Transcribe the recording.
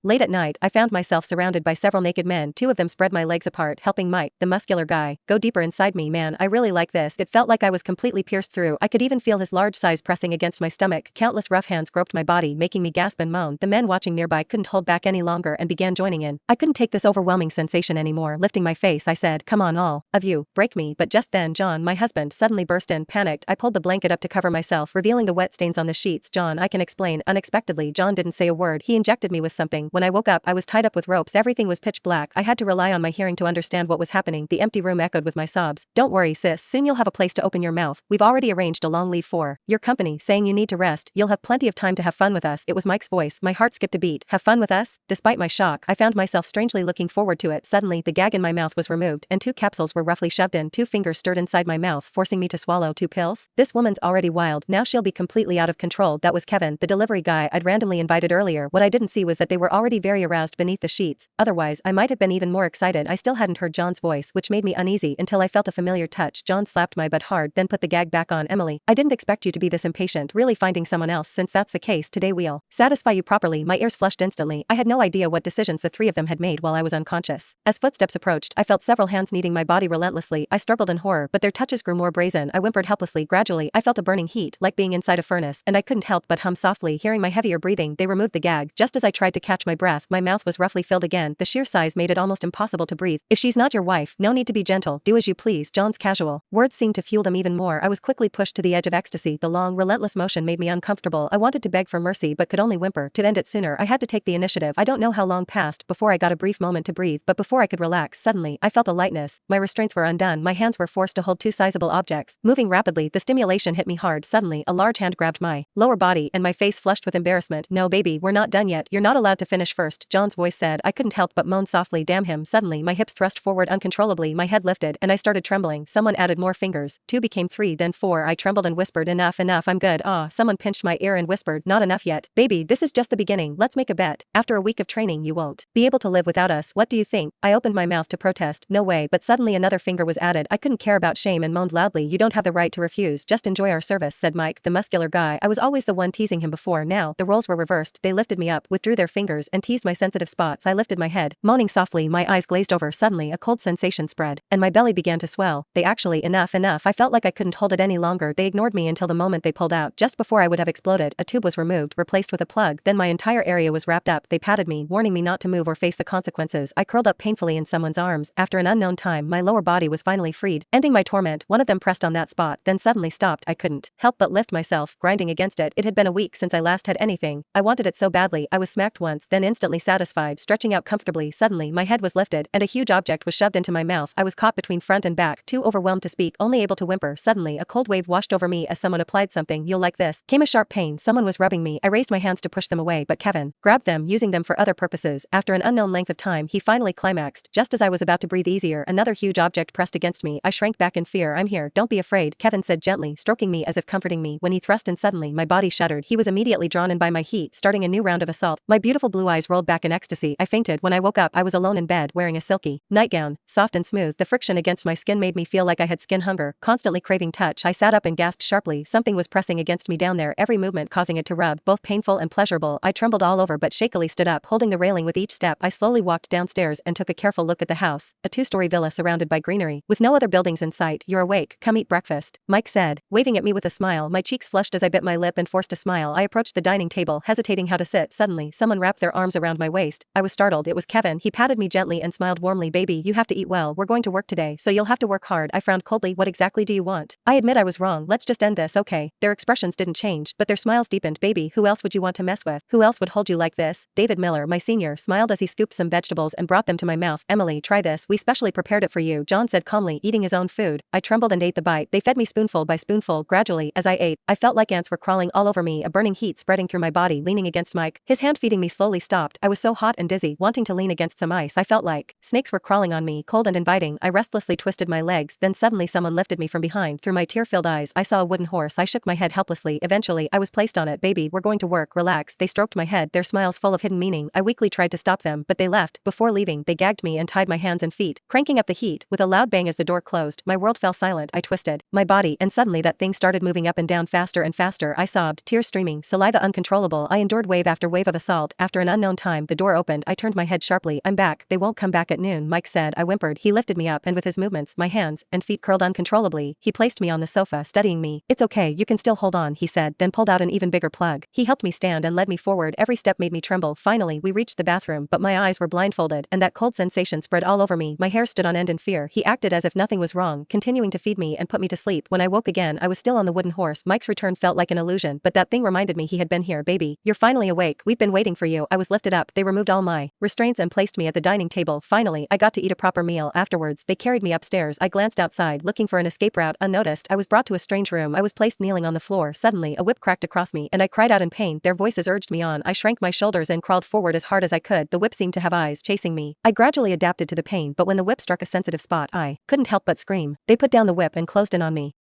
Late at night, I found myself surrounded by several naked men. Two of them spread my legs apart, helping Mike, the muscular guy, go deeper inside me. Man, I really like this. It felt like I was completely pierced through. I could even feel his large size pressing against my stomach. Countless rough hands groped my body, making me gasp and moan. The men watching nearby couldn't hold back any longer and began joining in. I couldn't take this overwhelming sensation anymore. Lifting my face, I said, "Come on, all of you, break me." But just then, John, my husband, suddenly burst in. Panicked, I pulled the blanket up to cover myself, revealing the wet stains on the sheets. "John, I can explain." Unexpectedly, John didn't say a word. He injected me with something. When I woke up, I was tied up with ropes. Everything was pitch black. I had to rely on my hearing to understand what was happening. The empty room echoed with my sobs. "Don't worry, sis. Soon you'll have a place to open your mouth. We've already arranged a long leave for your company, saying you need to rest. You'll have plenty of time to have fun with us." It was Mike's voice. My heart skipped a beat. Have fun with us? Despite my shock, I found myself strangely looking forward to it. Suddenly, the gag in my mouth was removed, and 2 capsules were roughly shoved in. 2 fingers stirred inside my mouth, forcing me to swallow 2 pills. This woman's already wild. Now she'll be completely out of control. That was Kevin, the delivery guy I'd randomly invited earlier. What I didn't see was that they were already very aroused beneath the sheets. Otherwise, I might have been even more excited. I still hadn't heard John's voice, which made me uneasy until I felt a familiar touch. John slapped my butt hard, then put the gag back on. "Emily, I didn't expect you to be this impatient. Really finding someone else? Since that's the case, today we'll satisfy you properly." My ears flushed instantly. I had no idea what decisions the 3 of them had made while I was unconscious. As footsteps approached, I felt several hands kneading my body relentlessly. I struggled in horror, but their touches grew more brazen. I whimpered helplessly. Gradually, I felt a burning heat, like being inside a furnace, and I couldn't help but hum softly, hearing my heavier breathing. They removed the gag. Just as I tried to catch my breath, my mouth was roughly filled again. The sheer size made it almost impossible to breathe. "If she's not your wife, no need to be gentle. Do as you please." John's casual words seemed to fuel them even more. I was quickly pushed to the edge of ecstasy. The long, relentless motion made me uncomfortable. I wanted to beg for mercy but could only whimper. To end it sooner, I had to take the initiative. I don't know how long passed before I got a brief moment to breathe, but before I could relax, suddenly, I felt a lightness. My restraints were undone. My hands were forced to hold 2 sizable objects. Moving rapidly, the stimulation hit me hard. Suddenly, a large hand grabbed my lower body, and my face flushed with embarrassment. "No, baby, we're not done yet. You're not allowed to finish first," John's voice said. I couldn't help but moan softly. Damn him. Suddenly, my hips thrust forward uncontrollably. My head lifted, and I started trembling. Someone added more fingers. 2 became 3, then 4. I trembled and whispered, "Enough, enough, I'm good." Someone pinched my ear and whispered, "Not enough yet. Baby, this is just the beginning. Let's make a bet. After a week of training, you won't be able to live without us. What do you think?" I opened my mouth to protest. "No way," but suddenly another finger was added. I couldn't care about shame and moaned loudly. "You don't have the right to refuse. Just enjoy our service," said Mike, the muscular guy. I was always the one teasing him before. Now, the roles were reversed. They lifted me up, withdrew their fingers, and teased my sensitive spots. I lifted my head, moaning softly. My eyes glazed over. Suddenly, a cold sensation spread, and my belly began to swell. Enough, enough. I felt like I couldn't hold it any longer. They ignored me until the moment they pulled out. Just before I would have exploded, a tube was removed, replaced with a plug. Then my entire area was wrapped up. They patted me, warning me not to move or face the consequences. I curled up painfully in someone's arms. After an unknown time, my lower body was finally freed, ending my torment. One of them pressed on that spot, then suddenly stopped. I couldn't help but lift myself, grinding against it. It had been a week since I last had anything. I wanted it so badly. I was smacked once, then instantly satisfied, stretching out comfortably. Suddenly, my head was lifted, and a huge object was shoved into my mouth. I was caught between front and back, too overwhelmed to speak, only able to whimper. Suddenly, a cold wave washed over me as someone applied something. "You'll like this." Came a sharp pain. Someone was rubbing me. I raised my hands to push them away, but Kevin grabbed them, using them for other purposes. After an unknown length of time, he finally climaxed. Just as I was about to breathe easier, another huge object pressed against me. I shrank back in fear. "I'm here. Don't be afraid," Kevin said gently, stroking me as if comforting me. When he thrust in suddenly, my body shuddered. He was immediately drawn in by my heat, starting a new round of assault. My beautiful blue eyes rolled back in ecstasy. I fainted. When I woke up, I was alone in bed, wearing a silky nightgown, soft and smooth. The friction against my skin made me feel like I had skin hunger, constantly craving touch. I sat up and gasped sharply. Something was pressing against me down there, every movement causing it to rub, both painful and pleasurable. I trembled all over but shakily stood up, holding the railing with each step. I slowly walked downstairs and took a careful look at the house, a 2-story villa surrounded by greenery, with no other buildings in sight. "You're awake. Come eat breakfast," Mike said, waving at me with a smile. My cheeks flushed as I bit my lip and forced a smile. I approached the dining table, hesitating how to sit. Suddenly, someone wrapped their arms around my waist. I was startled. It was Kevin. He patted me gently and smiled warmly. "Baby, you have to eat well. We're going to work today, so you'll have to work hard." I frowned coldly. "What exactly do you want?" I admit I was wrong. "Let's just end this, okay?" Their expressions didn't change, but their smiles deepened. "Baby, who else would you want to mess with? Who else would hold you like this?" David Miller, my senior, smiled as he scooped some vegetables and brought them to my mouth. "Emily, try this. We specially prepared it for you," John said calmly, eating his own food. I trembled and ate the bite. They fed me spoonful by spoonful. Gradually, as I ate, I felt like ants were crawling all over me, a burning heat spreading through my body. Leaning against Mike, his hand feeding me slowly stopped. I was so hot and dizzy, wanting to lean against some ice. I felt like snakes were crawling on me, cold and inviting. I restlessly twisted my legs, then suddenly someone lifted me from behind. Through my tear-filled eyes, I saw a wooden horse. I shook my head helplessly. Eventually, I was placed on it. "Baby, we're going to work. Relax." They stroked my head, their smiles full of hidden meaning. I weakly tried to stop them, but they left. Before leaving, they gagged me and tied my hands and feet, cranking up the heat. With a loud bang as the door closed, my world fell silent. I twisted my body, and suddenly that thing started moving up and down faster and faster. I sobbed, tears streaming, saliva uncontrollable. I endured wave after wave of assault. After an an unknown time, the door opened. I turned my head sharply. I'm back. They won't come back at noon, Mike said. I whimpered. He lifted me up and with his movements, my hands and feet curled uncontrollably. He placed me on the sofa, studying me. It's okay, you can still hold on, he said, then pulled out an even bigger plug. He helped me stand and led me forward. Every step made me tremble. Finally, we reached the bathroom, but my eyes were blindfolded, and that cold sensation spread all over me. My hair stood on end in fear. He acted as if nothing was wrong, continuing to feed me and put me to sleep. When I woke again, I was still on the wooden horse. Mike's return felt like an illusion, but that thing reminded me he had been here. Baby, you're finally awake. We've been waiting for you. I was lifted up. They removed all my restraints and placed me at the dining table. Finally, I got to eat a proper meal. Afterwards, they carried me upstairs. I glanced outside, looking for an escape route. Unnoticed, I was brought to a strange room. I was placed kneeling on the floor. Suddenly, a whip cracked across me, and I cried out in pain. Their voices urged me on. I shrank my shoulders and crawled forward as hard as I could. The whip seemed to have eyes chasing me. I gradually adapted to the pain, but when the whip struck a sensitive spot, I couldn't help but scream. They put down the whip and closed in on me.